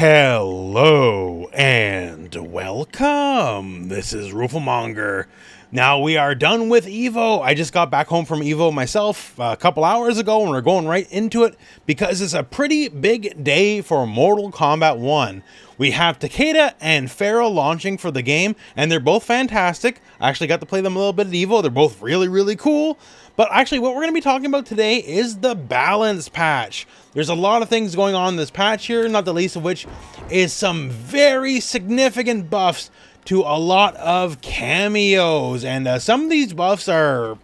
Hello and welcome. This is rooflemonger. Now we are done with Evo. I just got back home from Evo myself a couple hours ago, and we're going right into it because it's a pretty big day for Mortal Kombat 1. We have Takeda and Ferra launching for the game, and they're both fantastic. I actually got to play them a little bit at Evo. They're both really cool. But actually, what we're going to be talking about today is the balance patch. There's a lot of things going on in this patch here, not the least of which is some very significant buffs to a lot of cameos. And some of these buffs are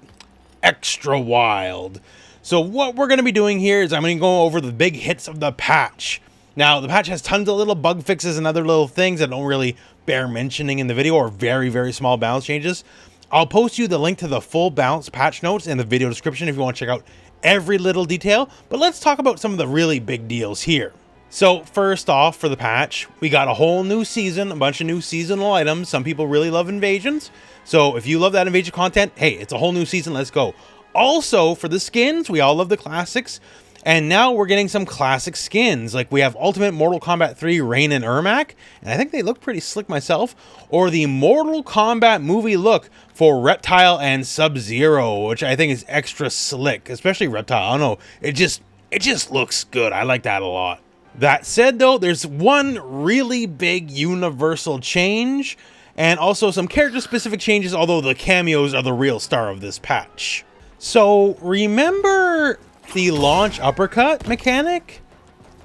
extra wild. So what we're going to be doing here is I'm going to go over the big hits of the patch. Now, the patch has tons of little bug fixes and other little things that don't really bear mentioning in the video, or very small balance changes. I'll post you the link to the full balance patch notes in the video description if you want to check out every little detail. But let's talk about some of the really big deals here. So first off, for the patch, we got a whole new season, a bunch of new seasonal items. Some people really love invasions. So if you love that invasion content, hey, it's a whole new season. Let's go. Also, for the skins, we all love the classics. And now we're getting some classic skins. Like we have Ultimate Mortal Kombat 3 Rain and Ermac, and I think they look pretty slick myself. Or the Mortal Kombat movie look for Reptile and Sub-Zero, which I think is extra slick, especially Reptile. I don't know, it just looks good. I like that a lot. That said though, there's one really big universal change, and also some character specific changes, although the cameos are the real star of this patch. So remember the launch uppercut mechanic?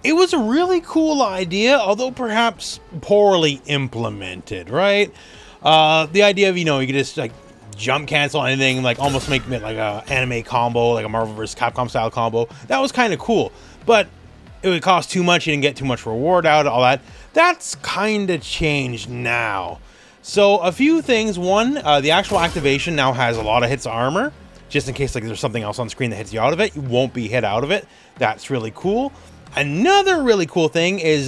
It was a really cool idea, although perhaps poorly implemented, right? The idea of, you could just like jump cancel anything, like almost make it like a anime combo, like a Marvel vs. Capcom style combo. That was kind of cool, but it would cost too much. You didn't get too much reward out of all that. That's kind of changed now. So a few things. One, the actual activation now has a lot of hits of armor, just in case like there's something else on screen that hits you out of it. You won't be hit out of it. That's really cool. Another really cool thing is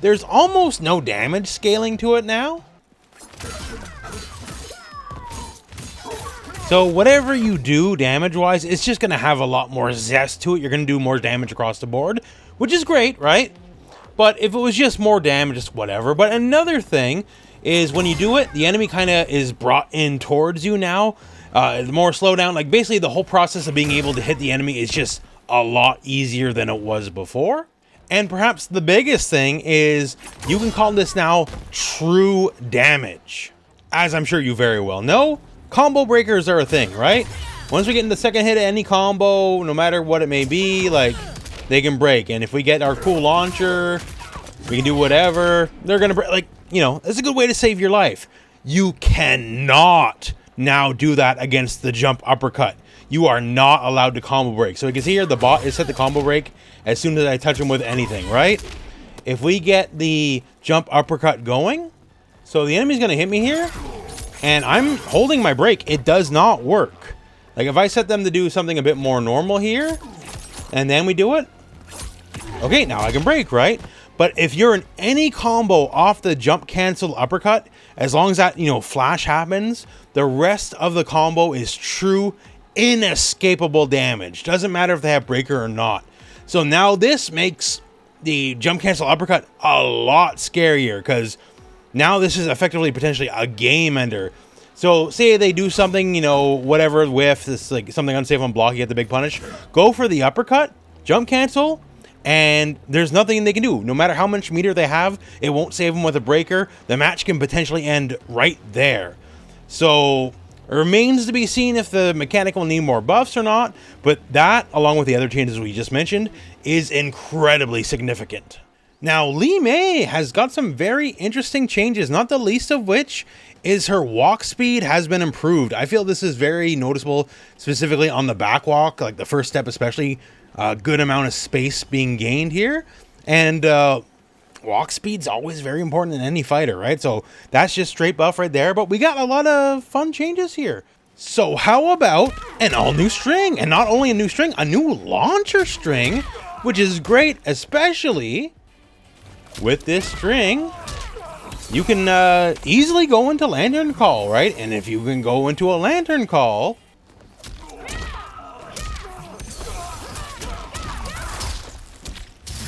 there's almost no damage scaling to it now. So whatever you do damage-wise, it's just going to have a lot more zest to it. You're going to do more damage across the board, which is great, right? But if it was just more damage, it's whatever. But another thing is when you do it, the enemy kind of is brought in towards you now. The more slowdown, like basically the whole process of being able to hit the enemy is just a lot easier than it was before. And perhaps the biggest thing is you can call this now true damage. As I'm sure you very well know, combo breakers are a thing, right? Once we get in the second hit of any combo, no matter what it may be, like they can break. And if we get our cool launcher, we can do whatever. They're gonna break. Like, it's a good way to save your life. You cannot now do that against the jump uppercut. You are not allowed to combo break. So you can see here the bot is set to combo break as soon as I touch him with anything, right? If we get the jump uppercut going, so the enemy's gonna hit me here and I'm holding my break, it does not work. Like if I set them to do something a bit more normal here and then we do it, okay, now I can break, right? But if you're in any combo off the jump cancel uppercut, as long as that, flash happens, the rest of the combo is true inescapable damage. Doesn't matter if they have breaker or not. So now this makes the jump cancel uppercut a lot scarier, because now this is effectively potentially a game ender. So say they do something, whatever, whiff, this like something unsafe on block, you get the big punish. Go for the uppercut, jump cancel, and there's nothing they can do. No matter how much meter they have, it won't save them with a breaker. The match can potentially end right there. So it remains to be seen if the mechanic will need more buffs or not, but that, along with the other changes we just mentioned, is incredibly significant. Now, Li Mei has got some very interesting changes, not the least of which is her walk speed has been improved. I feel this is very noticeable, specifically on the back walk, like the first step especially. A good amount of space being gained here, and walk speed's always very important in any fighter, right? So that's just straight buff right there, but we got a lot of fun changes here. So how about an all new string? And not only a new string, a new launcher string, which is great, especially with this string. You can easily go into Lantern Call, right? And if you can go into a Lantern Call,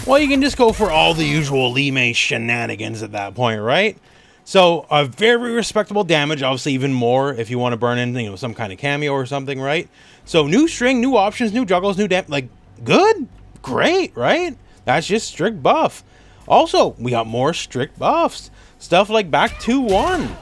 well, you can just go for all the usual Lee shenanigans at that point, right? So a very respectable damage, obviously even more if you want to burn in, you know, some kind of cameo or something, right? So new string, new options, new juggles, new like good, great, right? That's just strict buff. Also, we got more strict buffs, stuff like back 2-1.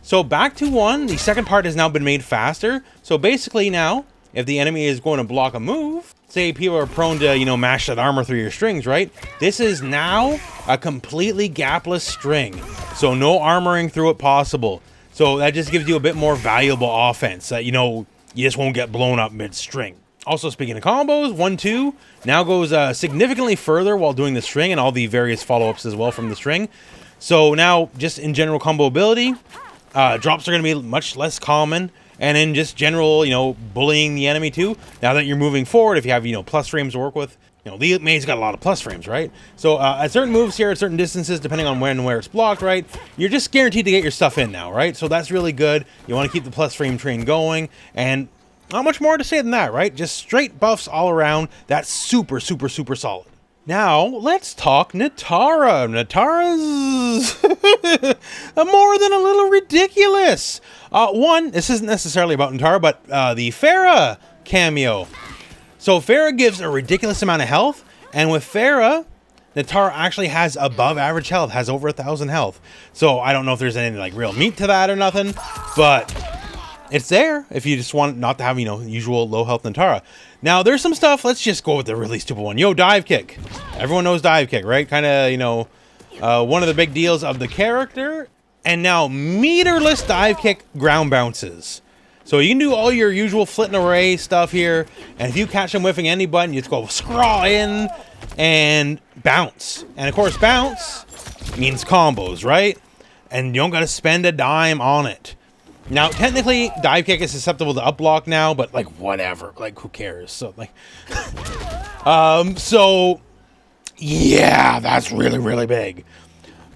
So back 2-1, the second part has now been made faster. So basically now, if the enemy is going to block a move, say people are prone to, you know, mash that armor through your strings, right? This is now a completely gapless string. So no armoring through it possible. So that just gives you a bit more valuable offense that, you know, you just won't get blown up mid-string. Also, speaking of combos, 1-2 now goes significantly further while doing the string and all the various follow-ups as well from the string. So now, just in general combo ability, drops are going to be much less common. And in just general, you know, bullying the enemy too. Now that you're moving forward, if you have, you know, plus frames to work with, you know, Lee May's got a lot of plus frames, right? So at certain moves here, at certain distances, depending on when and where it's blocked, right, you're just guaranteed to get your stuff in now, right? So that's really good. You want to keep the plus frame train going, and not much more to say than that, right? Just straight buffs all around. That's super, super, super solid. Now, let's talk Nitara. Nitara's more than a little ridiculous. One, this isn't necessarily about Nitara, but the Ferra cameo. So Ferra gives a ridiculous amount of health, and with Ferra, Nitara actually has above average health, has over 1,000 health. So I don't know if there's any like real meat to that or nothing, but it's there if you just want not to have, you know, usual low health Nitara. Now, there's some stuff. Let's just go with the really stupid one. Yo, dive kick. Everyone knows dive kick, right? Kind of, you know, one of the big deals of the character. And now, meterless dive kick ground bounces. So you can do all your usual flit and array stuff here. And if you catch them whiffing any button, you just go scrawl in and bounce. And of course, bounce means combos, right? And you don't got to spend a dime on it. Now, technically, dive kick is susceptible to up block now, but like whatever, like who cares? So like, so yeah, that's really, really big.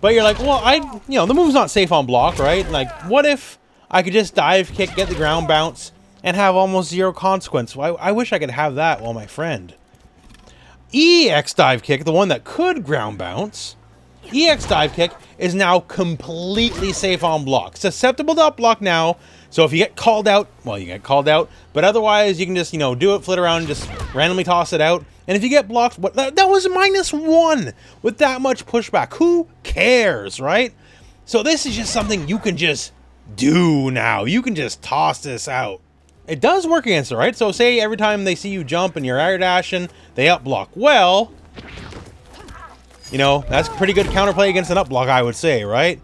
But you're like, well, you know, the move's not safe on block, right? Like, what if I could just dive kick, get the ground bounce, and have almost zero consequence? Well, I wish I could have that. Well, my friend, EX dive kick, the one that could ground bounce. EX dive kick is now completely safe on block. Susceptible to up block now. So if you get called out, well, you get called out. But otherwise, you can just, you know, do it, flit around, and just randomly toss it out. And if you get blocked, what that was -1 with that much pushback. Who cares, right? So this is just something you can just do now. You can just toss this out. It does work against it, right? So say every time they see you jump and you're air dashing, they up block. Well, you know, that's pretty good counterplay against an up block, I would say, right?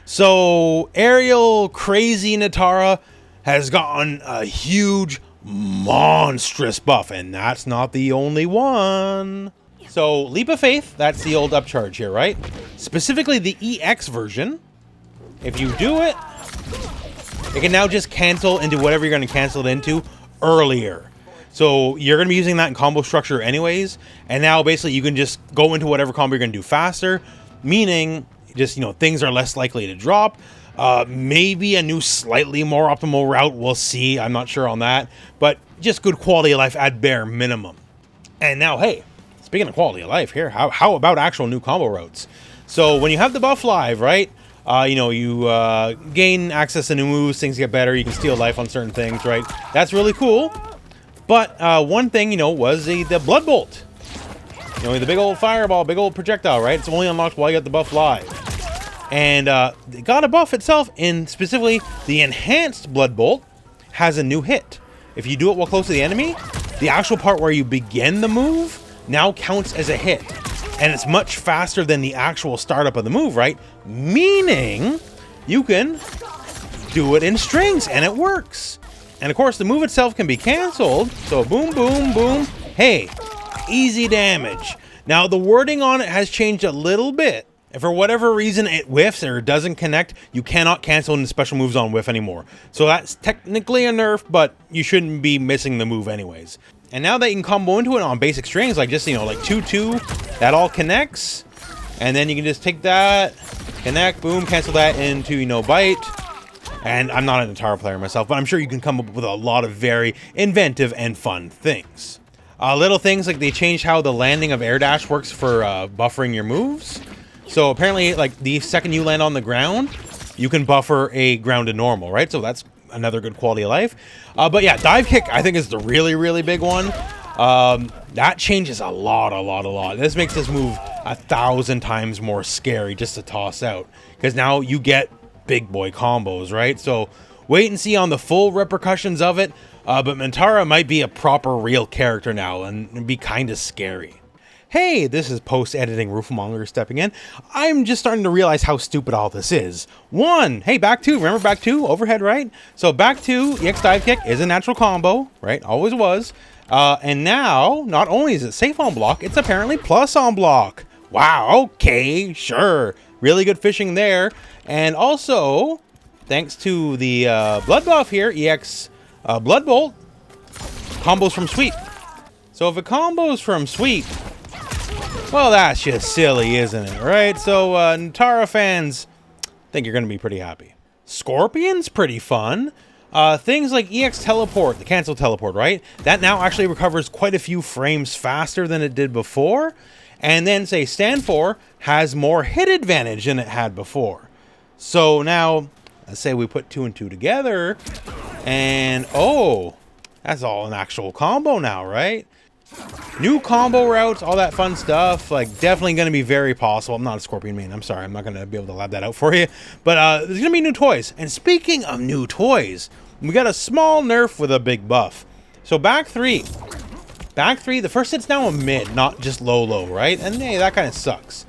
So aerial crazy Nitara has gotten a huge, monstrous buff, and that's not the only one. So Leap of Faith, that's the old upcharge here, right? Specifically the EX version. If you do it, it can now just cancel into whatever you're going to cancel it into earlier. So you're going to be using that in combo structure anyways. And now basically you can just go into whatever combo you're going to do faster. Meaning just, you know, things are less likely to drop. Maybe a new slightly more optimal route. We'll see. I'm not sure on that. But just good quality of life at bare minimum. And now, hey, speaking of quality of life here, how about actual new combo routes? So when you have the buff live, right? You know, you gain access to new moves. Things get better. You can steal life on certain things, right? That's really cool. But one thing, you know, was the Blood Bolt. You know, the big old fireball, big old projectile, right? It's only unlocked while you got the buff live. And it got a buff itself, and specifically the enhanced Blood Bolt has a new hit. If you do it while close to the enemy, the actual part where you begin the move now counts as a hit. And it's much faster than the actual startup of the move, right? Meaning you can do it in strings, and it works. And of course, the move itself can be canceled. So boom, boom, boom. Hey, easy damage. Now, the wording on it has changed a little bit. If for whatever reason it whiffs or doesn't connect, you cannot cancel into special moves on whiff anymore. So that's technically a nerf, but you shouldn't be missing the move anyways. And now that you can combo into it on basic strings, like just, you know, like 2-2, that all connects. And then you can just take that, connect, boom, cancel that into, you know, bite. And I'm not an Nitara player myself, but I'm sure you can come up with a lot of very inventive and fun things. Little things like they changed how the landing of air dash works for buffering your moves. So apparently, like, the second you land on the ground, you can buffer a ground to normal, right? So that's another good quality of life. But yeah, dive kick, I think, is the really, really big one. That changes a lot. This makes this move 1,000 times more scary just to toss out. Because now you get big boy combos, right? So wait and see on the full repercussions of it. But Nitara might be a proper real character now and be kind of scary. Hey, this is post-editing rooflemonger stepping in. I'm just starting to realize how stupid all this is. One, hey, back two. Remember back two? Overhead, right? So back two, EX dive kick is a natural combo, right? Always was. And now, not only is it safe on block, it's apparently plus on block. Wow, okay, sure. Really good fishing there. And also, thanks to the blood buff here, EX Blood Bolt, combos from Sweep. So if it combos from Sweep, well, that's just silly, isn't it, right? So, Nitara fans, I think you're going to be pretty happy. Scorpion's pretty fun. Things like EX Teleport, the Cancel Teleport, right? That now actually recovers quite a few frames faster than it did before. And then, say, Stand For has more hit advantage than it had before. So now, let's say we put 2 and 2 together, and, oh, that's all an actual combo now, right? New combo routes, all that fun stuff, like, definitely going to be very possible. I'm not a Scorpion main, I'm sorry, I'm not going to be able to lab that out for you. But there's going to be new toys. And speaking of new toys, we got a small nerf with a big buff. So back three, the first hit's now a mid, not just low, right? And hey, that kind of sucks.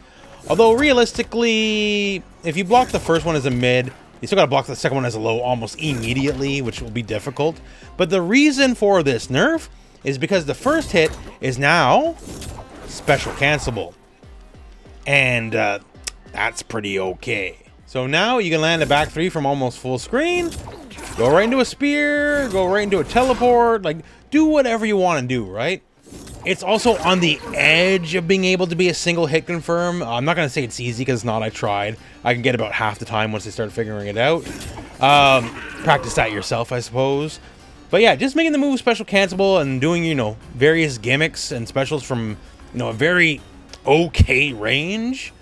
Although realistically, if you block the first one as a mid, you still got to block the second one as a low almost immediately, which will be difficult. But the reason for this nerf is because the first hit is now special cancelable. And that's pretty okay. So now you can land a back three from almost full screen, go right into a spear, go right into a teleport, like, do whatever you want to do, right? It's also on the edge of being able to be a single hit confirm. I'm not going to say it's easy because it's not. I tried. I can get about half the time once I start figuring it out. Practice that yourself, I suppose. But yeah, just making the move special cancelable and doing, you know, various gimmicks and specials from, you know, a very okay range.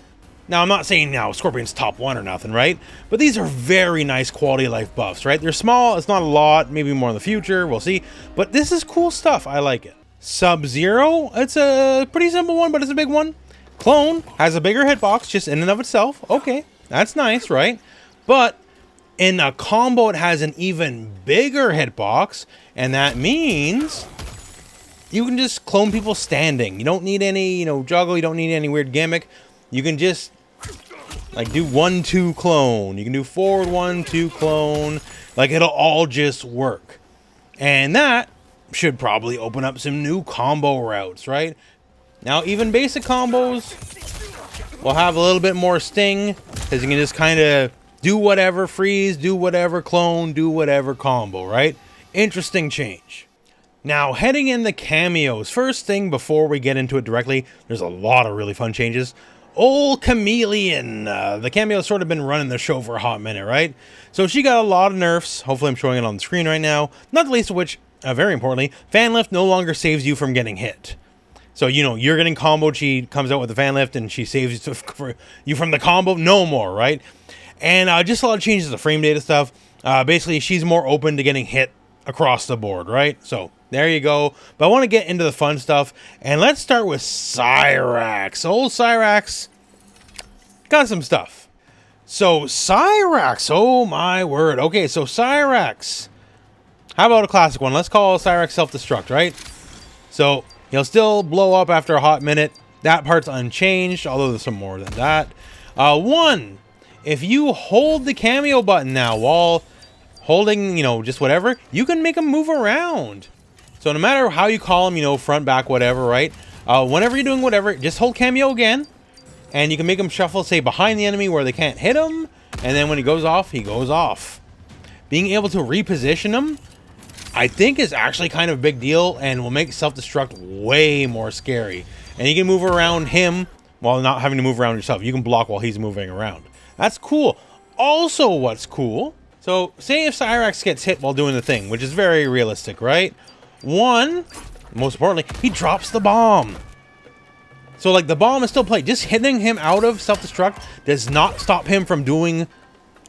Now, I'm not saying now Scorpion's top 1 or nothing, right? But these are very nice quality of life buffs, right? They're small. It's not a lot. Maybe more in the future. We'll see. But this is cool stuff. I like it. Sub-Zero. It's a pretty simple one, but it's a big one. Clone has a bigger hitbox just in and of itself. Okay, that's nice, right? But in a combo, it has an even bigger hitbox, and that means you can just clone people standing. You don't need any, you know, juggle. You don't need any weird gimmick. You can just, like, do 1-2 clone. You can do forward 1-2 clone. Like, it'll all just work. And that should probably open up some new combo routes, right? Now, even basic combos will have a little bit more sting, because you can just kind of do whatever freeze, do whatever clone, do whatever combo, right? Interesting change. Now, heading in the cameos. First thing, before we get into it directly, there's a lot of really fun changes. Old Chameleon. The Kameo's sort of been running the show for a hot minute, right? So she got a lot of nerfs. Hopefully I'm showing it on the screen right now. Not the least of which, very importantly, fan lift no longer saves you from getting hit. So, you know, you're getting comboed, she comes out with the fan lift and she saves you from the combo. No more, right? And just a lot of changes to frame data stuff. Basically, she's more open to getting hit across the board, right? So, there you go. But I want to get into the fun stuff. And let's start with Cyrax. Old Cyrax got some stuff. So, Cyrax. Oh, my word. Okay, so Cyrax. How about a classic one? Let's call Cyrax self-destruct, right? So, he'll still blow up after a hot minute. That part's unchanged, although there's some more than that. One, if you hold the Kameo button now while holding, you know, just whatever, you can make him move around. So no matter how you call him, you know, front, back, whatever, right? Whenever you're doing whatever, just hold Kameo again, and you can make him shuffle, say, behind the enemy where they can't hit him, and then when he goes off, he goes off. Being able to reposition him, I think, is actually kind of a big deal and will make self-destruct way more scary. And you can move around him while not having to move around yourself. You can block while he's moving around. That's cool. Also, what's cool, so say if Cyrax gets hit while doing the thing, which is very realistic, right? One, Most importantly, he drops the bomb. So, like, the bomb is still played. Just hitting him out of self-destruct does not stop him from doing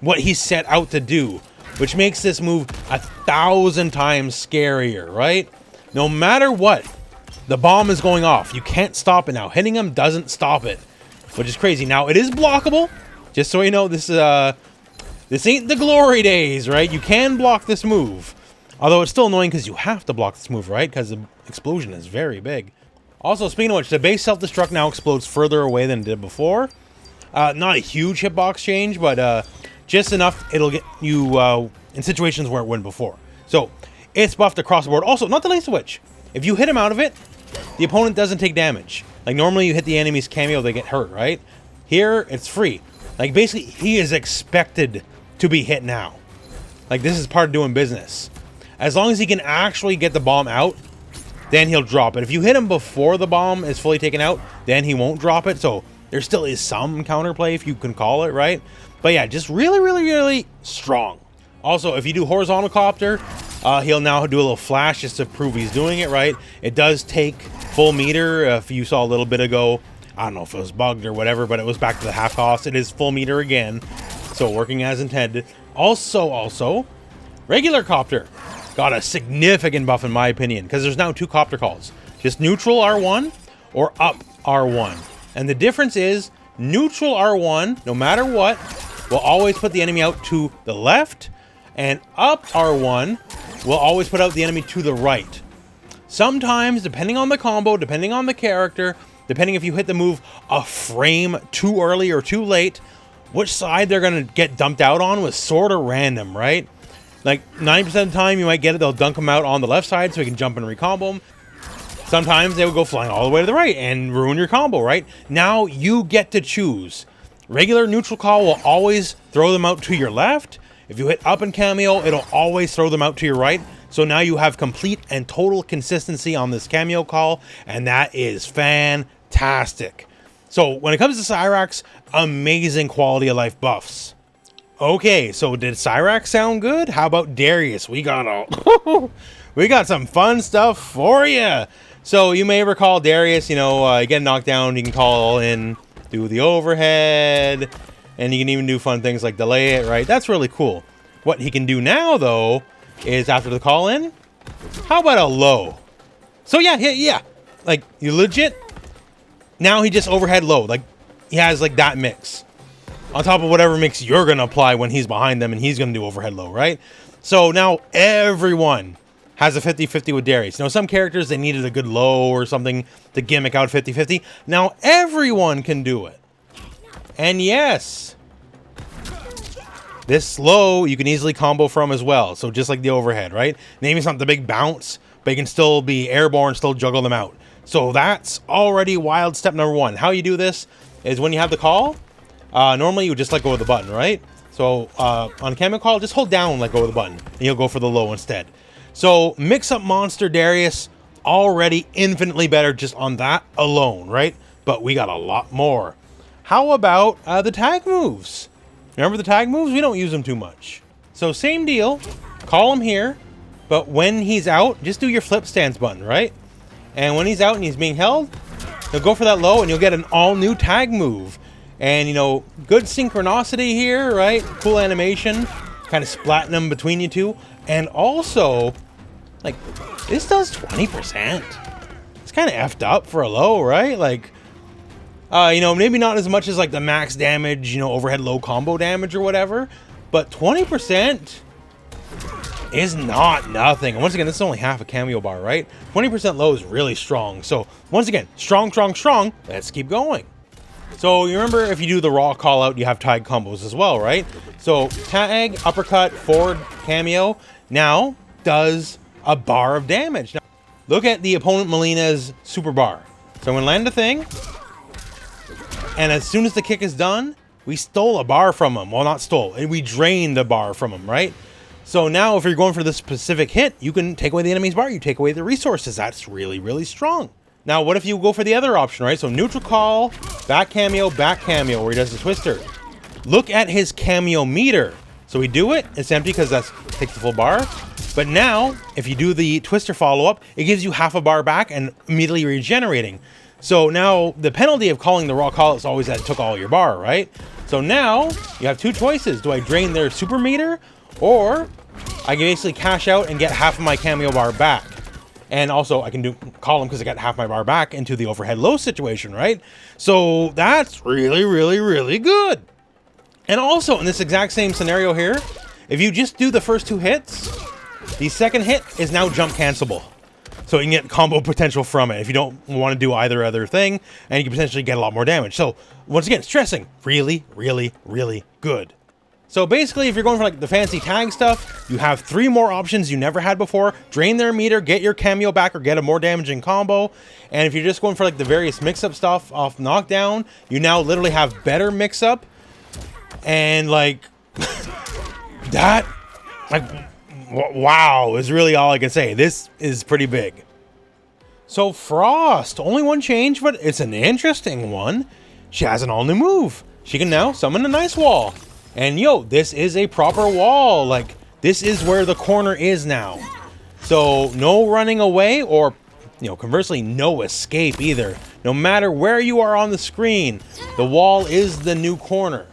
what he set out to do, which makes this move 1,000 times scarier, right? No matter what, the bomb is going off. You can't stop it now. Hitting him doesn't stop it, which is crazy. Now, it is blockable. Just so you know, this ain't the glory days, right? You can block this move. Although it's still annoying because you have to block this move, right? Because the explosion is very big. Also, speaking of which, the base self-destruct now explodes further away than it did before. Not a huge hitbox change, but just enough it'll get you in situations where it wouldn't before. So, it's buffed across the board. Also, not the least of which, if you hit him out of it, the opponent doesn't take damage. Like, normally you hit the enemy's Kameo, they get hurt, right? Here, it's free. Like, basically, he is expected to be hit now. Like, this is part of doing business. As long as he can actually get the bomb out, then he'll drop it. If you hit him before the bomb is fully taken out, then he won't drop it. So there still is some counterplay, if you can call it, right? But yeah, just really, really, really strong. Also, if you do horizontal copter, he'll now do a little flash just to prove he's doing it, right? It does take full meter. If you saw a little bit ago, I don't know if it was bugged or whatever, but it was back to the half cost. It is full meter again, so working as intended. Also, regular copter got a significant buff in my opinion, because there's now 2 copter calls. Just neutral R1 or up R1. And the difference is, neutral R1, no matter what, will always put the enemy out to the left, and up R1 will always put out the enemy to the right. Sometimes, depending on the combo, depending on the character, depending if you hit the move a frame too early or too late, which side they're going to get dumped out on was sort of random, right? Like, 90% of the time you might get it, they'll dunk him out on the left side so he can jump and recombo him. Sometimes they will go flying all the way to the right and ruin your combo, right? Now you get to choose. Regular neutral call will always throw them out to your left. If you hit up in Kameo, it'll always throw them out to your right. So now you have complete and total consistency on this Kameo call, and that is fantastic. So when it comes to Cyrax, amazing quality of life buffs. Okay, so did Cyrax sound good? How about Darrius? We got some fun stuff for you. So you may recall Darrius, you know, you get knocked down, you can call in, do the overhead, and you can even do fun things like delay it, right? That's really cool. What he can do now, though, is after the call in, how about a low? So yeah, like, you legit, now he just overhead low, like, he has like that mix. On top of whatever mix you're going to apply when he's behind them and he's going to do overhead low, right? So now everyone has a 50-50 with Darrius. Now, some characters, they needed a good low or something to gimmick out 50-50. Now everyone can do it. And yes, this low you can easily combo from as well. So just like the overhead, right? Maybe it's not the big bounce, but you can still be airborne, still juggle them out. So that's already wild step number 1. How you do this is when you have the call, normally you would just let go of the button, right? So on a Kameo call, just hold down and let go of the button, and you'll go for the low instead. So mix up monster Darrius, already infinitely better just on that alone, right? But we got a lot more. How about the tag moves? Remember the tag moves? We don't use them too much. So same deal, call him here, but when he's out, just do your flip stance button, right? And when he's out and he's being held, you'll go for that low and you'll get an all new tag move. And, you know, good synchronicity here, right? Cool animation, kind of splatting them between you two. And also, like, this does 20%. It's kind of effed up for a low, right? Like, you know, maybe not as much as, like, the max damage, you know, overhead low combo damage or whatever. But 20% is not nothing. And once again, this is only half a Kameo bar, right? 20% low is really strong. So, once again, strong. Let's keep going. So you remember if you do the raw call out, you have tag combos as well, right? So tag, uppercut, forward, Kameo now does a bar of damage. Now, look at the opponent Melina's super bar. So I'm going to land a thing, and as soon as the kick is done, we stole a bar from him. Well, not stole, we drained a bar from him, right? So now if you're going for this specific hit, you can take away the enemy's bar, you take away the resources. That's really, really strong. Now, what if you go for the other option, right? So neutral call, back Kameo, where he does the twister. Look at his Kameo meter. So we do it, it's empty because that takes the full bar. But now, if you do the twister follow-up, it gives you half a bar back and immediately regenerating. So now, the penalty of calling the raw call is always that it took all your bar, right? So now, you have two choices. Do I drain their super meter, or I can basically cash out and get half of my Kameo bar back. And also, I can call them because I got half my bar back into the overhead low situation, right? So that's really, really, really good. And also, in this exact same scenario here, if you just do the first two hits, the second hit is now jump cancelable. So you can get combo potential from it if you don't want to do either other thing, and you can potentially get a lot more damage. So, once again, stressing, really, really, really good. So basically, if you're going for like the fancy tag stuff, you have 3 more options you never had before. Drain their meter, get your Kameo back, or get a more damaging combo. And if you're just going for like the various mix-up stuff off knockdown, you now literally have better mix-up. And like, that, like, wow, is really all I can say. This is pretty big. So Frost, only one change, but it's an interesting one. She has an all-new move. She can now summon a nice wall. And yo, this is a proper wall. Like, this is where the corner is now. So no running away, or, you know, conversely, no escape either. No matter where you are on the screen, the wall is the new corner.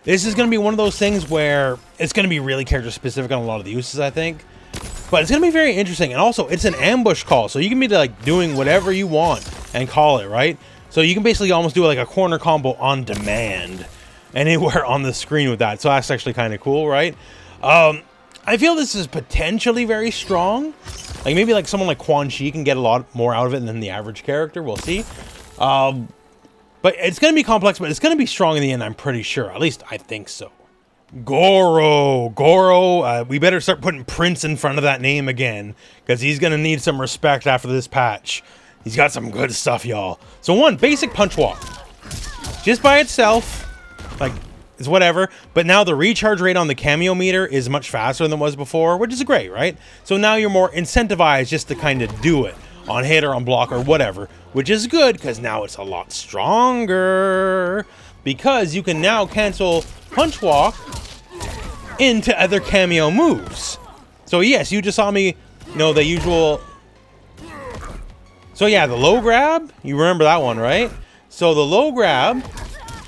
This is going to be one of those things where it's going to be really character specific on a lot of the uses, I think. But it's going to be very interesting. And also, it's an ambush call. So you can be like doing whatever you want and call it, right? So you can basically almost do like a corner combo on demand anywhere on the screen with that. So that's actually kind of cool, right? I feel this is potentially very strong. Like maybe like someone like Quan Chi can get a lot more out of it than the average character. We'll see. But it's going to be complex, but it's going to be strong in the end, I'm pretty sure. At least I think so. Goro. We better start putting Prince in front of that name again, because he's going to need some respect after this patch. He's got some good stuff, y'all. So one, basic punch walk. Just by itself, like, it's whatever. But now the recharge rate on the Kameo meter is much faster than it was before, which is great, right? So now you're more incentivized just to kind of do it on hit or on block or whatever, which is good because now it's a lot stronger, because you can now cancel punch walk into other Kameo moves. So yes, you just saw me, you know, the usual. So yeah, the low grab, you remember that one, right? So the low grab,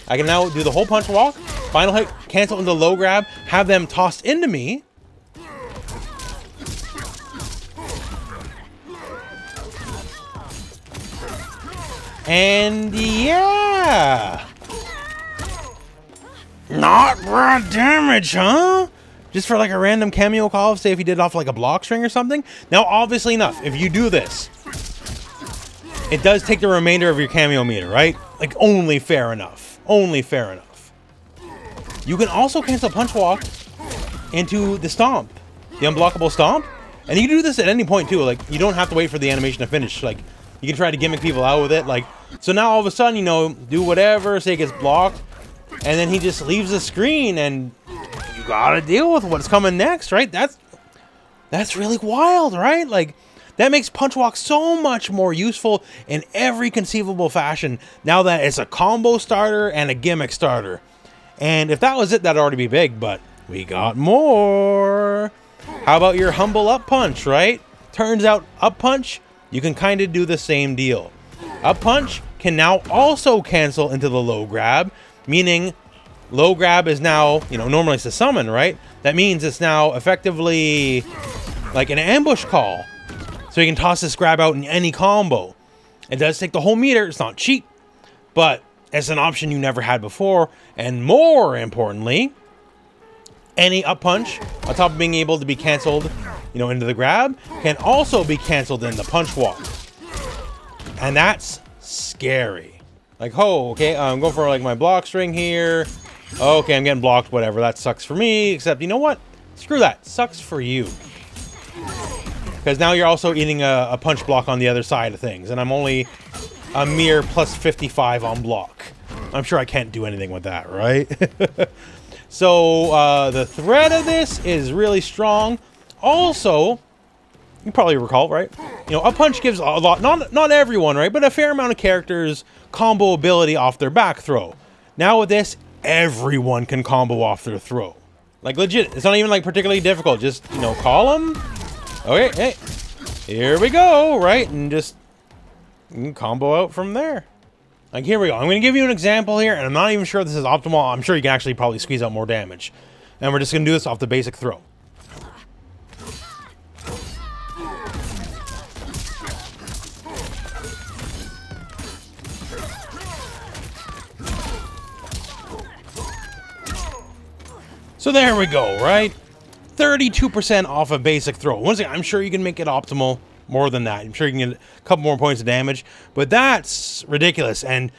I can now do the whole punch walk, final hit, cancel into the low grab, have them tossed into me. And yeah, not bad damage, huh? Just for like a random Kameo call, say if you did it off like a block string or something. Now, obviously enough, if you do this, it does take the remainder of your Kameo meter, right? Like only fair enough. Only fair enough. You can also cancel punch walk into the stomp, the unblockable stomp. And you can do this at any point too. Like you don't have to wait for the animation to finish. Like you can try to gimmick people out with it. Like, so now all of a sudden, you know, do whatever, say it gets blocked, and then he just leaves the screen, and you gotta deal with what's coming next, right? That's really wild, right? Like, that makes punch walk so much more useful in every conceivable fashion now that it's a combo starter and a gimmick starter. And if that was it, that'd already be big, but we got more. How about your humble up punch, right? Turns out up punch, you can kind of do the same deal. Up punch can now also cancel into the low grab, meaning low grab is now, you know, normally it's a summon, right? That means it's now effectively like an ambush call. So you can toss this grab out in any combo. It does take the whole meter. It's not cheap, but it's an option you never had before. And more importantly, any up punch, on top of being able to be canceled, you know, into the grab, can also be canceled in the punch walk. And that's scary. Like, oh, okay, I'm going for like my block string here. Okay, I'm getting blocked, whatever. That sucks for me, except you know what? Screw that. Sucks for you. Because now you're also eating a punch block on the other side of things. And I'm only a mere plus 55 on block. I'm sure I can't do anything with that, right? So the threat of this is really strong. Also, you probably recall, right? You know, up punch gives a lot, not everyone, right? But a fair amount of characters combo ability off their back throw. Now with this, everyone can combo off their throw. Like, legit. It's not even, like, particularly difficult. Just, you know, call him. Okay, hey. Here we go, right? And just you can combo out from there. Like, here we go. I'm going to give you an example here, and I'm not even sure this is optimal. I'm sure you can actually probably squeeze out more damage. And we're just going to do this off the basic throw. So there we go, right? 32% off a basic throw. Once again, I'm sure you can make it optimal more than that. I'm sure you can get a couple more points of damage, but that's ridiculous. And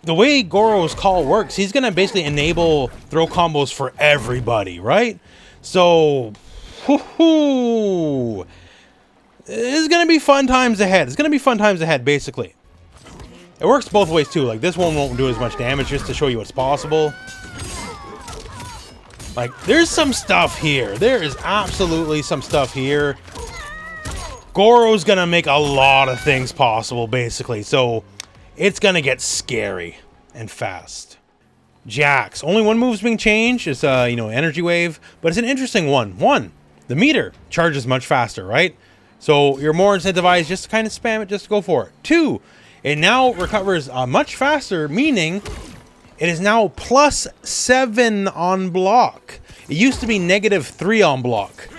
the way Goro's call works, he's going to basically enable throw combos for everybody, right? So, whoo-hoo. It's going to be fun times ahead. It's going to be fun times ahead, basically. It works both ways, too. Like, this one won't do as much damage just to show you what's possible. Like, there's some stuff here. There is absolutely some stuff here. Goro's gonna make a lot of things possible, basically. So, it's gonna get scary and fast. Jax. Only one move's being changed. It's, you know, energy wave. But it's an interesting one. One, the meter charges much faster, right? So, you're more incentivized just to kind of spam it, just to go for it. Two, it now recovers much faster, meaning it is now +7 on block. It used to be -3 on block.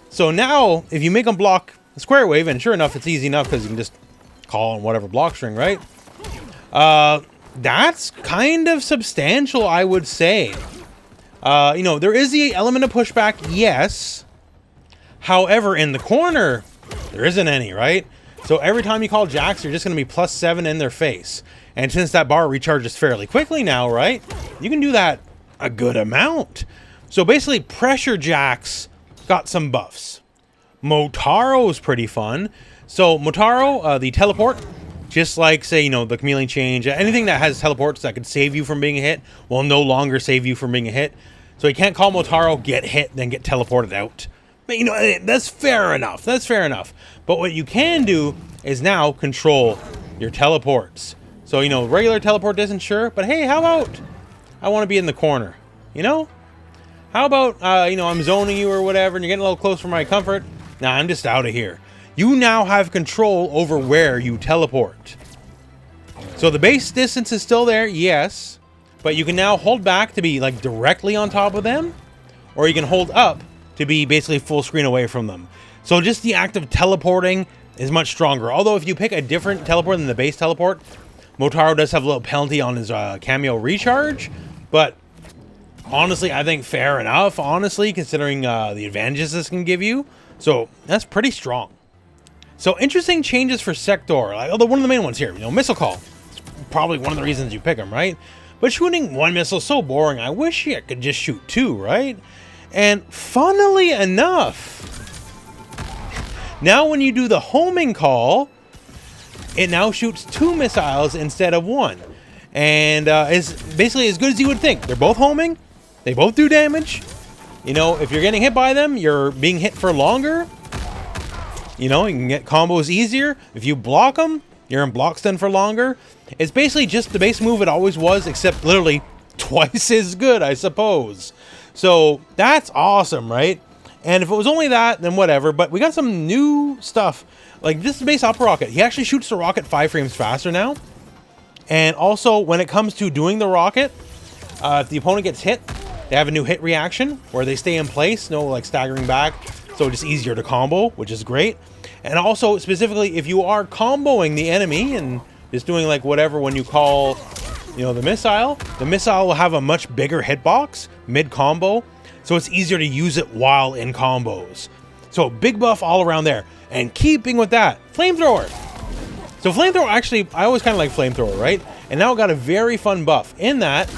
So now, if you make them block the square wave, and sure enough, it's easy enough because you can just call on whatever block string, right? That's kind of substantial, I would say. You know, there is the element of pushback, yes. However, in the corner, there isn't any, right? So every time you call Jax, you're just going to be +7 in their face. And since that bar recharges fairly quickly now, right? You can do that a good amount. So basically, Pressure Jax got some buffs. Motaro is pretty fun. So Motaro, the teleport, just like, say, you know, the chameleon change, anything that has teleports that could save you from being hit will no longer save you from being hit. So you can't call Motaro, get hit, then get teleported out. But, you know, that's fair enough. That's fair enough. But what you can do is now control your teleports. So, you know, regular teleport isn't sure, but hey, how about I want to be in the corner, you know? How about, you know, I'm zoning you or whatever, and you're getting a little close for my comfort. Nah, I'm just out of here. You now have control over where you teleport. So the base distance is still there, yes, but you can now hold back to be, like, directly on top of them, or you can hold up to be basically full screen away from them. So just the act of teleporting is much stronger. Although if you pick a different teleport than the base teleport, Motaro does have a little penalty on his Kameo recharge, but honestly, I think fair enough, honestly, considering the advantages this can give you. So that's pretty strong. So interesting changes for Sektor. Like, although one of the main ones here, you know, missile call. It's probably one of the reasons you pick him, right? But shooting one missile is so boring. I wish you could just shoot two, right? And funnily enough, now when you do the homing call, it now shoots 2 missiles instead of 1. And it's basically as good as you would think. They're both homing. They both do damage. You know, if you're getting hit by them, you're being hit for longer. You know, you can get combos easier. If you block them, you're in block stun for longer. It's basically just the base move it always was, except literally twice as good, I suppose. So that's awesome, right? And if it was only that, then whatever. But we got some new stuff. Like, this is base up rocket. He actually shoots the rocket 5 frames faster now. And also, when it comes to doing the rocket, if the opponent gets hit, they have a new hit reaction where they stay in place, no like staggering back. So just easier to combo, which is great. And also, specifically, if you are comboing the enemy and just doing like whatever when you call, you know, the missile will have a much bigger hitbox mid-combo. So it's easier to use it while in combos. So big buff all around there. And keeping with that, flamethrower. So flamethrower, actually, I always kind of like flamethrower, right? And now it got a very fun buff in that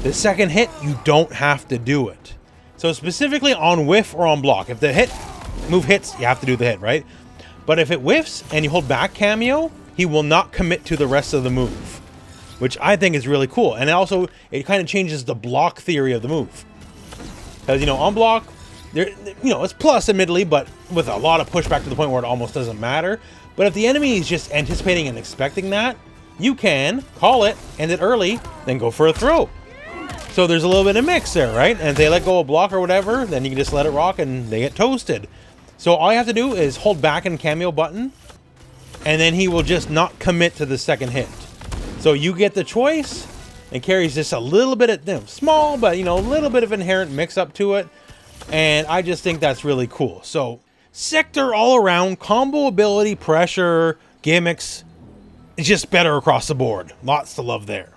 the second hit, you don't have to do it. So specifically on whiff or on block. If the move hits, you have to do the hit, right? But if it whiffs and you hold back Kameo, he will not commit to the rest of the move, which I think is really cool. And also, it kind of changes the block theory of the move. Because, you know, on block, there, you know, it's plus admittedly, but with a lot of pushback to the point where it almost doesn't matter. But if the enemy is just anticipating and expecting that, you can call it, end it early, then go for a throw. So there's a little bit of mix there, right? And if they let go of block or whatever, then you can just let it rock and they get toasted. So all you have to do is hold back and Kameo button, and then he will just not commit to the second hit. So you get the choice, and carries just a little bit of, small, but a little bit of inherent mix up to it. And I just think that's really cool. So Sektor all around, combo ability, pressure, gimmicks, it's just better across the board. Lots to love there.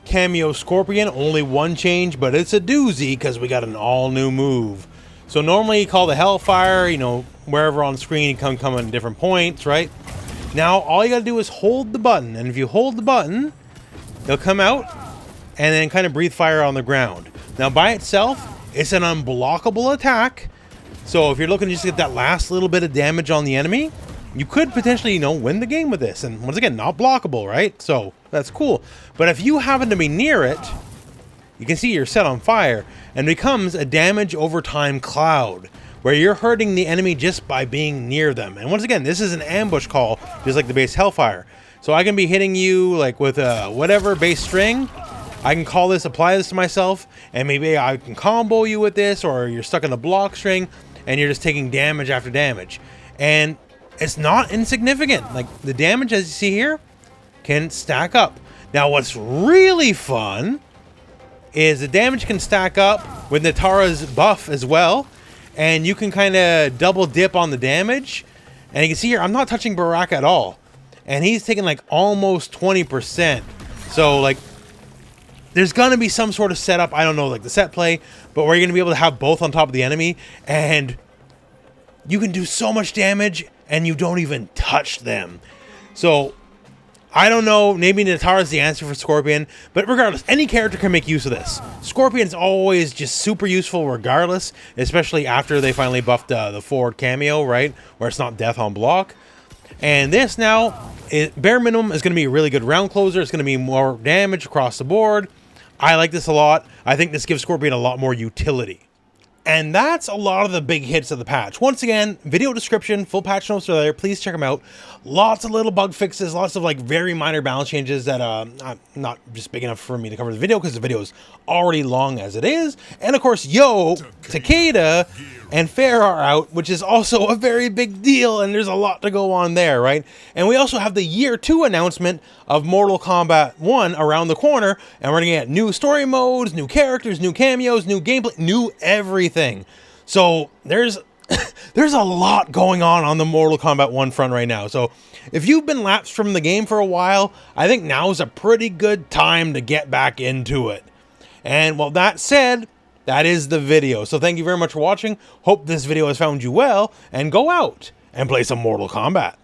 Kameo Scorpion, only one change, but it's a doozy because we got an all-new move. So normally you call the Hellfire, wherever on screen you come at different points, right? Now all you gotta do is hold the button, and if you hold the button, he'll come out and then kind of breathe fire on the ground. Now by itself, it's an unblockable attack. So if you're looking to just get that last little bit of damage on the enemy, you could potentially, win the game with this. And once again, not blockable, right? So that's cool. But if you happen to be near it, you can see you're set on fire and becomes a damage over time cloud where you're hurting the enemy just by being near them. And once again, this is an ambush call, just like the base Hellfire. So I can be hitting you like with whatever base string. I can call this, apply this to myself, and maybe I can combo you with this, or you're stuck in a block string and you're just taking damage after damage. And it's not insignificant. Like the damage, as you see here, can stack up. Now what's really fun is the damage can stack up with Nitara's buff as well, and you can kind of double dip on the damage. And you can see here, I'm not touching Baraka at all, and he's taking like almost 20%. So like there's gonna be some sort of setup, I don't know, like the set play, but where you're gonna be able to have both on top of the enemy, and you can do so much damage and you don't even touch them. So I don't know, maybe Nitara's the answer for Scorpion, but regardless, any character can make use of this. Scorpion's always just super useful regardless, especially after they finally buffed the forward Kameo, right? Where it's not death on block. And this now, bare minimum, is going to be a really good round closer. It's going to be more damage across the board. I like this a lot. I think this gives Scorpion a lot more utility. And that's a lot of the big hits of the patch. Once again, video description, full patch notes are there. Please check them out. Lots of little bug fixes, lots of like very minor balance changes that not just big enough for me to cover the video because the video is already long as it is. And of course, Takeda and Ferra are out, which is also a very big deal, and there's a lot to go on there, right? And we also have the Year 2 announcement of Mortal Kombat 1 around the corner, and we're gonna get new story modes, new characters, new cameos, new gameplay, new everything. So there's there's a lot going on the Mortal Kombat 1 front right now. So if you've been lapsed from the game for a while, I think now is a pretty good time to get back into it. And well, that said, that is the video. So thank you very much for watching. Hope this video has found you well, and go out and play some Mortal Kombat.